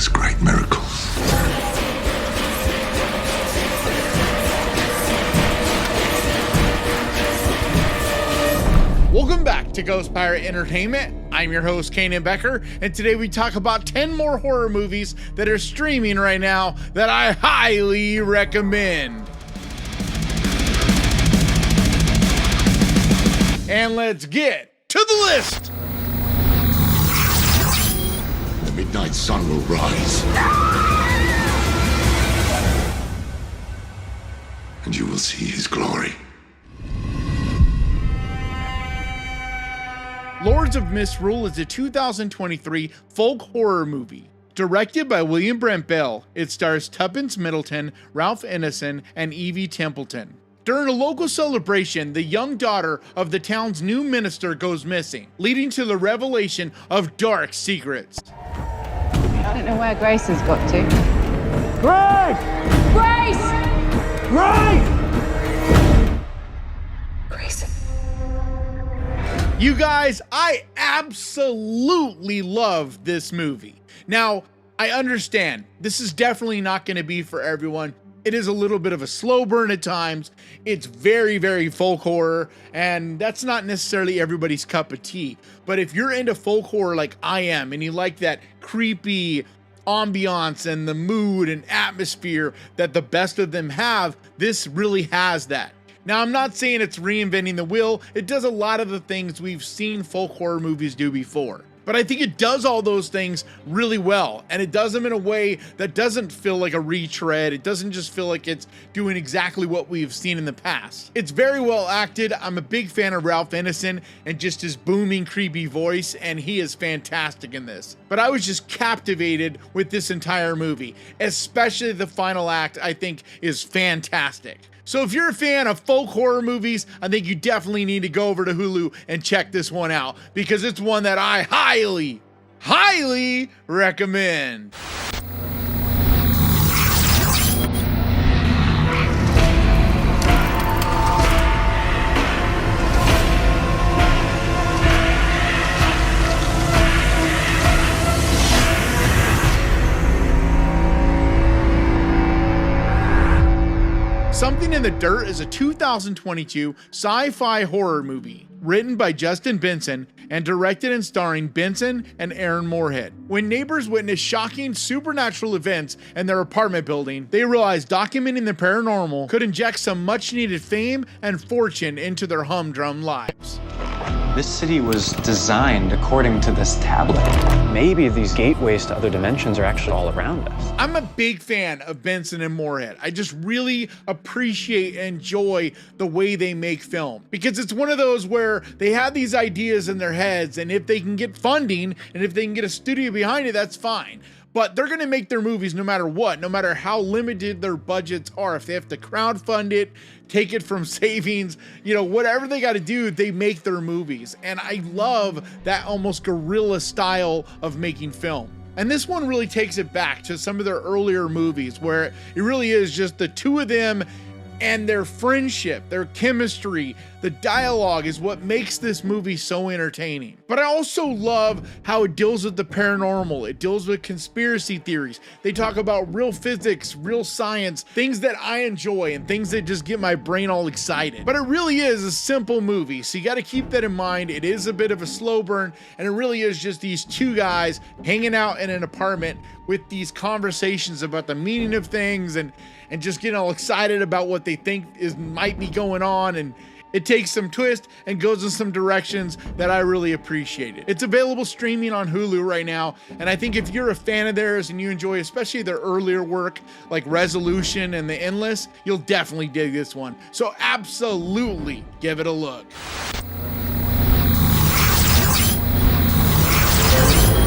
us great miracles. Welcome back to Ghost Pirate Entertainment. I'm your host, Kanan Becker, and today we talk about 10 more horror movies that are streaming right now that I highly recommend. And let's get to the list. The midnight sun will rise. And you will see his glory. Lords of Misrule is a 2023 folk horror movie. Directed by William Brent Bell, it stars Tuppence Middleton, Ralph Ineson, and Evie Templeton. During a local celebration, the young daughter of the town's new minister goes missing, leading to the revelation of dark secrets. I don't know where Grace has got to. Grace! Grace! Grace! You guys, I absolutely love this movie. Now, I understand this is definitely not going to be for everyone. It is a little bit of a slow burn at times. It's very, very folk horror, and that's not necessarily everybody's cup of tea. But if you're into folk horror like I am, and you like that creepy ambiance and the mood and atmosphere that the best of them have, this really has that. Now, I'm not saying it's reinventing the wheel. It does a lot of the things we've seen folk horror movies do before. But I think it does all those things really well, and it does them in a way that doesn't feel like a retread. It doesn't just feel like it's doing exactly what we've seen in the past. It's very well acted. I'm a big fan of Ralph Ineson and just his booming, creepy voice, and he is fantastic in this. But I was just captivated with this entire movie, especially the final act. I think is fantastic. So if you're a fan of folk horror movies, I think you definitely need to go over to Hulu and check this one out, because it's one that I highly, highly recommend. Something in the Dirt is a 2022 sci-fi horror movie written by Justin Benson and directed and starring Benson and Aaron Moorhead. When neighbors witness shocking supernatural events in their apartment building, they realize documenting the paranormal could inject some much-needed fame and fortune into their humdrum lives. This city was designed according to this tablet. Maybe these gateways to other dimensions are actually all around us. I'm a big fan of Benson and Moorhead. I just really appreciate and enjoy the way they make film, because it's one of those where they have these ideas in their heads, and if they can get funding and if they can get a studio behind it, that's fine. But they're going to make their movies no matter what, no matter how limited their budgets are. If they have to crowdfund it, take it from savings, whatever they got to do, they make their movies. And I love that almost guerrilla style of making film. And this one really takes it back to some of their earlier movies, where it really is just the two of them and their friendship, their chemistry. The dialogue is what makes this movie so entertaining. But I also love how it deals with the paranormal. It deals with conspiracy theories. They talk about real physics, real science, things that I enjoy and things that just get my brain all excited. But it really is a simple movie, so you got to keep that in mind. It is a bit of a slow burn, and it really is just these two guys hanging out in an apartment with these conversations about the meaning of things and just getting all excited about what they think might be going on. And it takes some twist and goes in some directions that I really appreciated. It's available streaming on Hulu right now, and I think if you're a fan of theirs and you enjoy especially their earlier work like Resolution and The Endless, you'll definitely dig this one. So absolutely give it a look.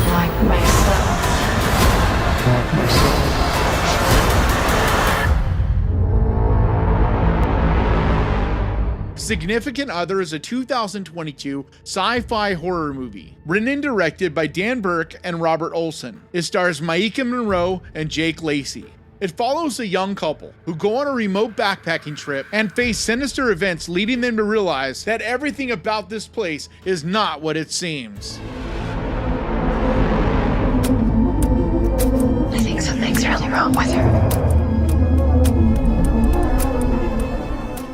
Like myself. Significant Other is a 2022 sci-fi horror movie, written and directed by Dan Burke and Robert Olson. It stars Maika Monroe and Jake Lacey. It follows a young couple who go on a remote backpacking trip and face sinister events, leading them to realize that everything about this place is not what it seems. wrong with her?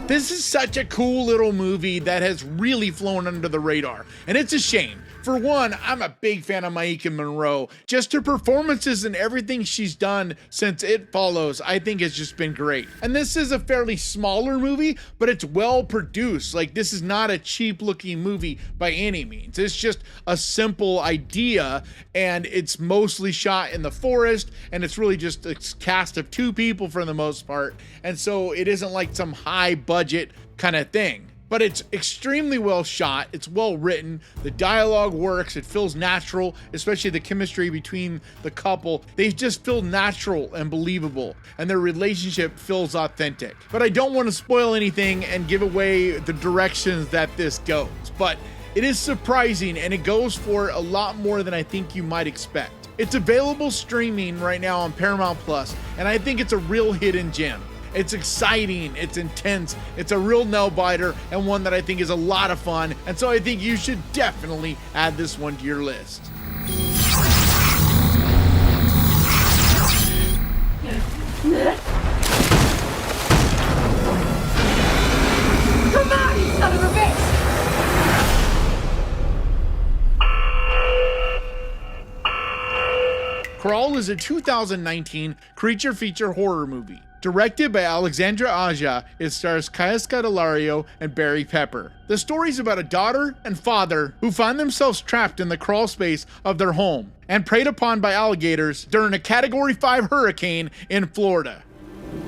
This is such a cool little movie that has really flown under the radar, and it's a shame. For one, I'm a big fan of Maika Monroe. Just her performances and everything she's done since It Follows, I think has just been great. And this is a fairly smaller movie, but it's well produced. Like, this is not a cheap looking movie by any means. It's just a simple idea, and it's mostly shot in the forest, and it's really just a cast of 2 people for the most part. And so it isn't like some high budget kind of thing. But it's extremely well shot, it's well written, the dialogue works, it feels natural, especially the chemistry between the couple. They just feel natural and believable, and their relationship feels authentic. But I don't want to spoil anything and give away the directions that this goes, but it is surprising, and it goes for a lot more than I think you might expect. It's available streaming right now on Paramount Plus, and I think it's a real hidden gem. It's exciting, it's intense, it's a real nail biter, and one that I think is a lot of fun, and so I think you should definitely add this one to your list. Come on, you son of a bitch! Crawl is a 2019 creature feature horror movie. Directed by Alexandra Aja, it stars Kaya Scodelario and Barry Pepper. The story's about a daughter and father who find themselves trapped in the crawl space of their home and preyed upon by alligators during a Category 5 hurricane in Florida.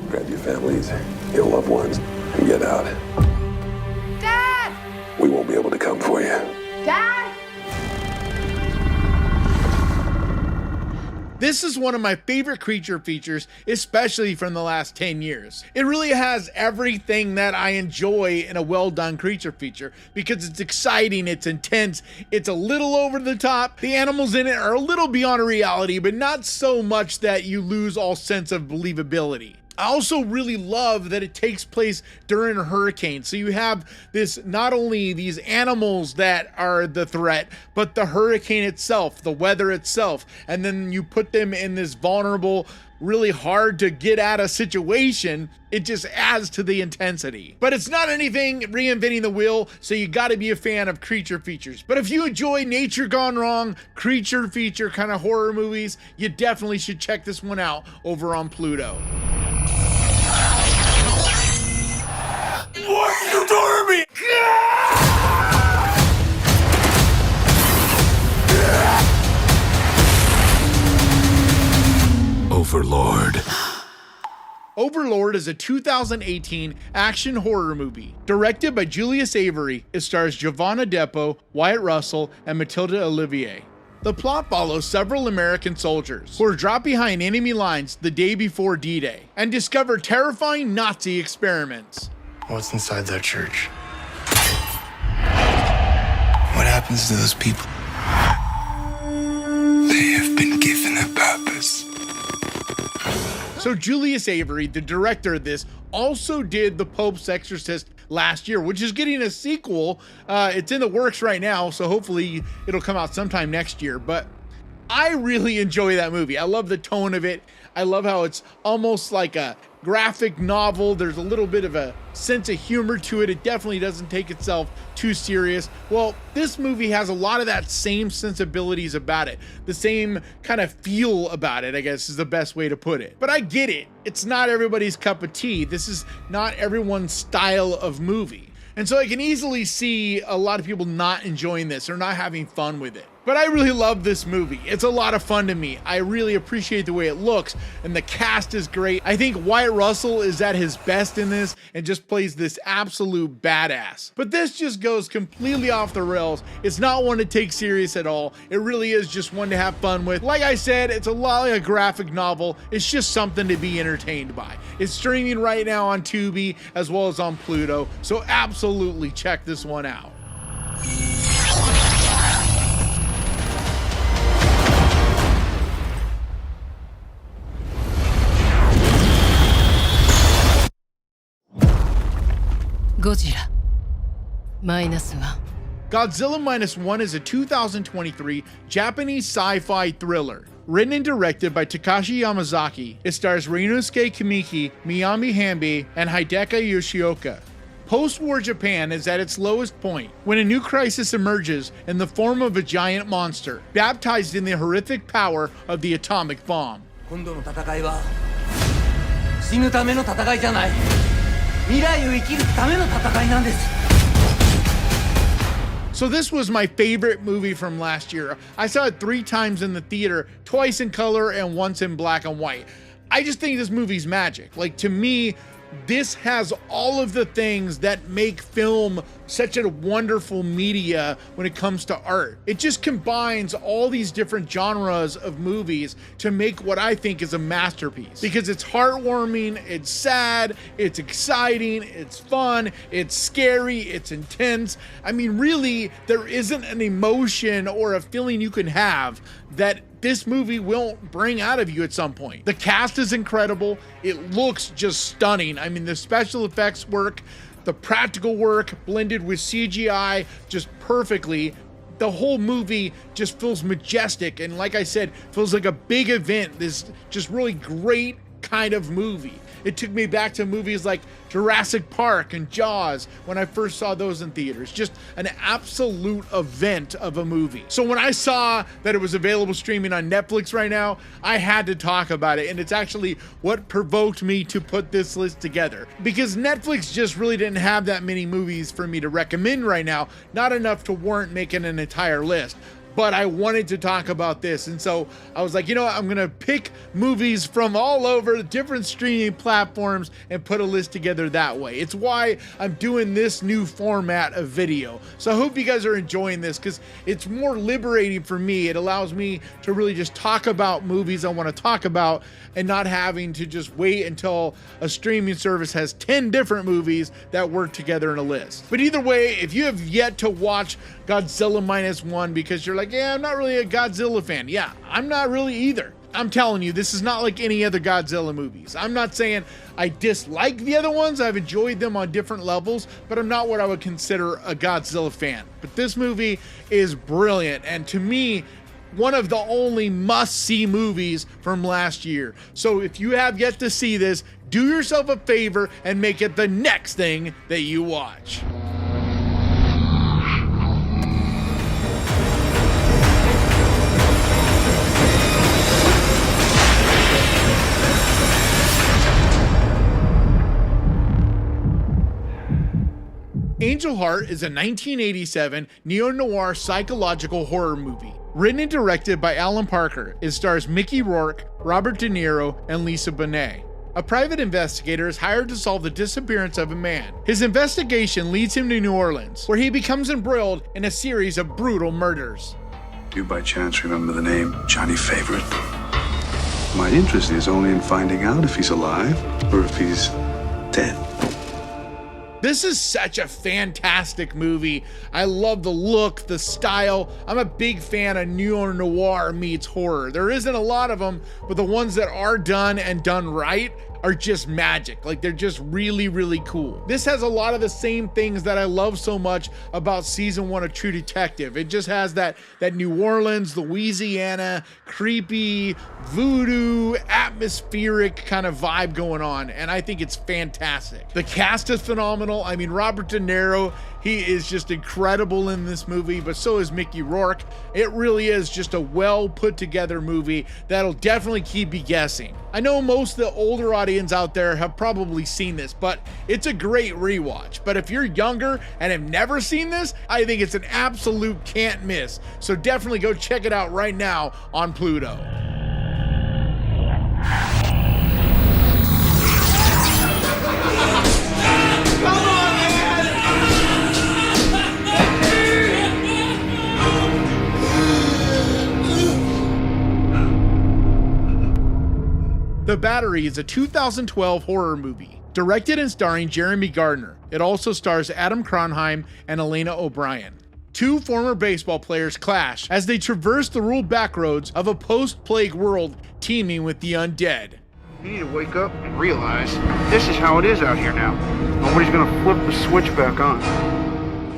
Grab your families, your loved ones, and get out. Dad! We won't be able to come for you. Dad! This is one of my favorite creature features, especially from the last 10 years. It really has everything that I enjoy in a well-done creature feature because it's exciting, it's intense, it's a little over the top. The animals in it are a little beyond reality, but not so much that you lose all sense of believability. I also really love that it takes place during a hurricane. So you have this, not only these animals that are the threat, but the hurricane itself, the weather itself. And then you put them in this vulnerable, really hard to get at a situation. It just adds to the intensity. But it's not anything reinventing the wheel, so you gotta be a fan of creature features. But if you enjoy nature gone wrong, creature feature kind of horror movies, you definitely should check this one out over on Pluto. What are you doing to me? Overlord. Overlord is a 2018 action horror movie. Directed by Julius Avery, it stars Giovanna Depo, Wyatt Russell, and Matilda Olivier. The plot follows several American soldiers who are dropped behind enemy lines the day before D-Day and discover terrifying Nazi experiments. What's inside that church? What happens to those people? They have been given a purpose. So Julius Avery, the director of this, also did The Pope's Exorcist last year, which is getting a sequel. It's in the works right now, so hopefully it'll come out sometime next year. But I really enjoy that movie. I love the tone of it. I love how it's almost like a graphic novel. There's a little bit of a sense of humor to it. It definitely doesn't take itself too serious. Well, this movie has a lot of that same sensibilities about it. The same kind of feel about it, I guess is the best way to put it. But I get it. It's not everybody's cup of tea. This is not everyone's style of movie. And so I can easily see a lot of people not enjoying this or not having fun with it. But I really love this movie. It's a lot of fun to me. I really appreciate the way it looks, and the cast is great. I think Wyatt Russell is at his best in this and just plays this absolute badass. But this just goes completely off the rails. It's not one to take serious at all. It really is just one to have fun with. Like I said, it's a lot like a graphic novel. It's just something to be entertained by. It's streaming right now on Tubi as well as on Pluto, so absolutely check this one out. Godzilla -1. Godzilla -1 is a 2023 Japanese sci-fi thriller. Written and directed by Takashi Yamazaki, it stars Ryunosuke Kimiki, Miyami Hambe, and Hideki Yoshioka. Post-war Japan is at its lowest point when a new crisis emerges in the form of a giant monster, baptized in the horrific power of the atomic bomb. 今度の戦いは死ぬための戦いじゃない。未来を生きるための戦いなんです。 So this was my favorite movie from last year. I saw it 3 times in the theater, twice in color and once in black and white. I just think this movie's magic. Like, to me, this has all of the things that make film such a wonderful media when it comes to art. It just combines all these different genres of movies to make what I think is a masterpiece. Because it's heartwarming, it's sad, it's exciting, it's fun, it's scary, it's intense. I mean, really, there isn't an emotion or a feeling you can have that this movie won't bring out of you at some point. The cast is incredible. It looks just stunning. I mean, the special effects work, the practical work blended with CGI just perfectly. The whole movie just feels majestic, and like I said, feels like a big event. This just really great kind of movie. It took me back to movies like Jurassic Park and Jaws when I first saw those in theaters. Just an absolute event of a movie. So when I saw that it was available streaming on Netflix right now, I had to talk about it, and it's actually what provoked me to put this list together. Because Netflix just really didn't have that many movies for me to recommend right now, not enough to warrant making an entire list. But I wanted to talk about this, and so I was like, you know what, I'm gonna pick movies from all over different streaming platforms and put a list together that way. It's why I'm doing this new format of video. So I hope you guys are enjoying this, because it's more liberating for me. It allows me to really just talk about movies I want to talk about and not having to just wait until a streaming service has 10 different movies that work together in a list. But either way, if you have yet to watch Godzilla -1 because you're like, yeah, I'm not really a Godzilla fan. Yeah, I'm not really either. I'm telling you, this is not like any other Godzilla movies. I'm not saying I dislike the other ones. I've enjoyed them on different levels, but I'm not what I would consider a Godzilla fan. But this movie is brilliant, and to me, one of the only must-see movies from last year. So if you have yet to see this, do yourself a favor and make it the next thing that you watch. Angel Heart is a 1987 neo-noir psychological horror movie. Written and directed by Alan Parker, it stars Mickey Rourke, Robert De Niro, and Lisa Bonet. A private investigator is hired to solve the disappearance of a man. His investigation leads him to New Orleans, where he becomes embroiled in a series of brutal murders. Do you by chance remember the name Johnny Favorite? My interest is only in finding out if he's alive or if he's dead. This is such a fantastic movie. I love the look, the style. I'm a big fan of neo-noir meets horror. There isn't a lot of them, but the ones that are done and done right are just magic. Like, they're just really, really cool. This has a lot of the same things that I love so much about season 1 of True Detective. It just has that New Orleans, Louisiana, creepy, voodoo, atmospheric kind of vibe going on, and I think it's fantastic. The cast is phenomenal. I mean, Robert De Niro, he is just incredible in this movie, but so is Mickey Rourke. It really is just a well put together movie that'll definitely keep you guessing. I know most of the older audience out there have probably seen this, but it's a great rewatch. But if you're younger and have never seen this, I think it's an absolute can't miss. So definitely go check it out right now on Pluto. The Battery is a 2012 horror movie, directed and starring Jeremy Gardner. It also stars Adam Cronheim and Elena O'Brien. Two former baseball players clash as they traverse the rural backroads of a post-plague world teeming with the undead. You need to wake up and realize this is how it is out here now. Nobody's gonna flip the switch back on.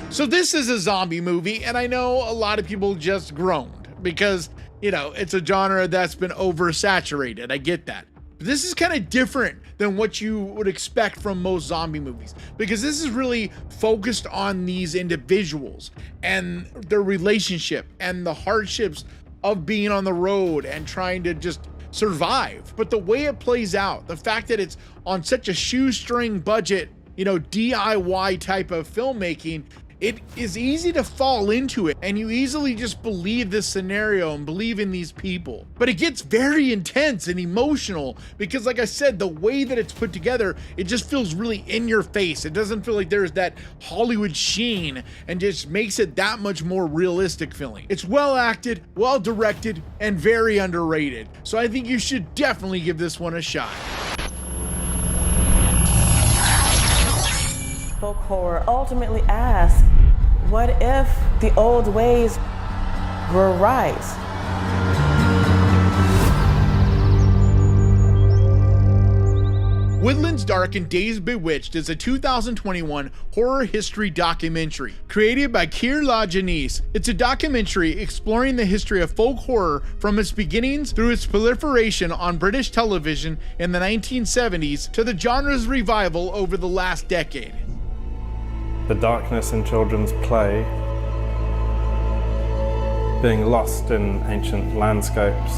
So this is a zombie movie, and I know a lot of people just groaned because you know, it's a genre that's been oversaturated. I get that. But this is kind of different than what you would expect from most zombie movies, because this is really focused on these individuals and their relationship and the hardships of being on the road and trying to just survive. But the way it plays out, the fact that it's on such a shoestring budget, you know, DIY type of filmmaking, it is easy to fall into it, and you easily just believe this scenario and believe in these people. But it gets very intense and emotional because, like I said, the way that it's put together, it just feels really in your face. It doesn't feel like there's that Hollywood sheen, and just makes it that much more realistic feeling. It's well acted, well directed, and very underrated. So I think you should definitely give this one a shot. Folk horror ultimately asks, what if the old ways were right? Woodlands Dark and Days Bewitched is a 2021 horror history documentary created by Keir La Janice. It's a documentary exploring the history of folk horror from its beginnings through its proliferation on British television in the 1970s to the genre's revival over the last decade. The darkness in children's play, being lost in ancient landscapes.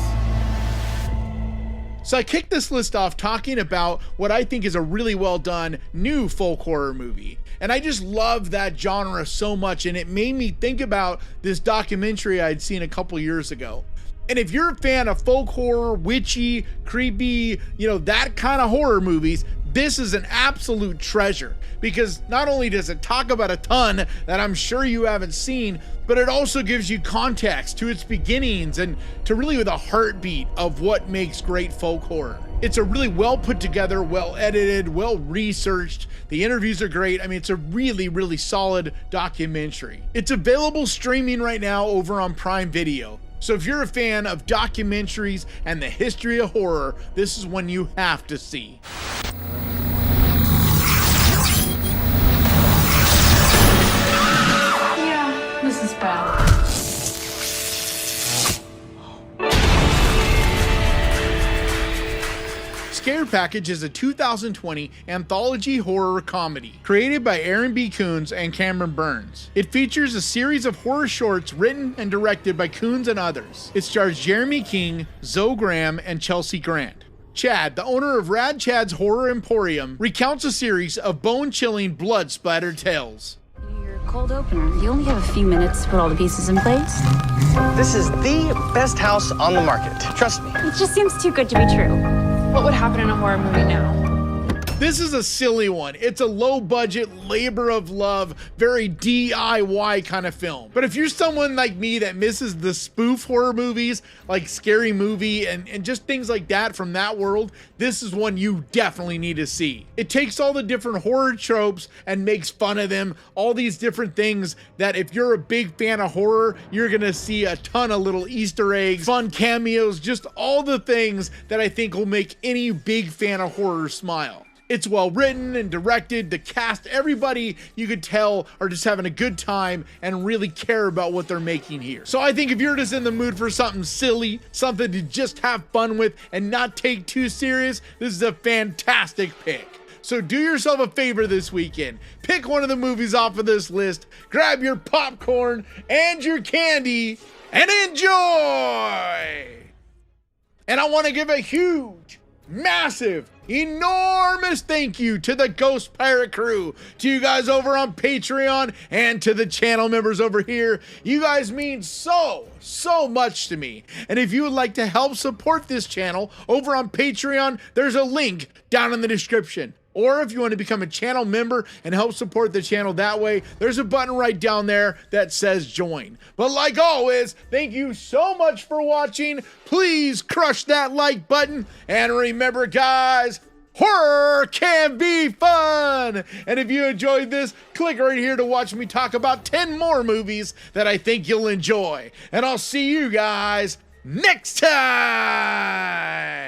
So I kicked this list off talking about what I think is a really well done new folk horror movie. And I just love that genre so much, and it made me think about this documentary I'd seen a couple years ago. And if you're a fan of folk horror, witchy, creepy, you know, that kind of horror movies, this is an absolute treasure, because not only does it talk about a ton that I'm sure you haven't seen, but it also gives you context to its beginnings and to really the heartbeat of what makes great folk horror. It's a really well put together, well edited, well researched. The interviews are great. I mean, it's a really, really solid documentary. It's available streaming right now over on Prime Video. So if you're a fan of documentaries and the history of horror, this is one you have to see. Yeah, this is bad. Scare Package is a 2020 anthology horror comedy created by Aaron B. Coons and Cameron Burns. It features a series of horror shorts written and directed by Coons and others. It stars Jeremy King, Zoe Graham, and Chelsea Grant. Chad, the owner of Rad Chad's Horror Emporium, recounts a series of bone-chilling, blood-splattered tales. Your cold opener. You only have a few minutes to put all the pieces in place. This is the best house on the market. Trust me. It just seems too good to be true. What would happen in a horror movie now? This is a silly one. It's a low-budget, labor of love, very DIY kind of film. But if you're someone like me that misses the spoof horror movies, like Scary Movie and just things like that from that world, this is one you definitely need to see. It takes all the different horror tropes and makes fun of them, all these different things that if you're a big fan of horror, you're gonna see a ton of little Easter eggs, fun cameos, just all the things that I think will make any big fan of horror smile. It's well written and directed. The cast, everybody you could tell are just having a good time and really care about what they're making here. So I think if you're just in the mood for something silly, something to just have fun with and not take too serious, this is a fantastic pick. So do yourself a favor this weekend. Pick one of the movies off of this list, grab your popcorn and your candy, and enjoy! And I want to give a huge, massive, enormous thank you to the Ghost Pirate crew, to you guys over on Patreon, and to the channel members over here. You guys mean so much to me. And if you would like to help support this channel over on Patreon, there's a link down in the description. Or if you want to become a channel member and help support the channel that way, there's a button right down there that says join. But like always, thank you so much for watching. Please crush that like button. And remember, guys, horror can be fun. And if you enjoyed this, click right here to watch me talk about 10 more movies that I think you'll enjoy. And I'll see you guys next time.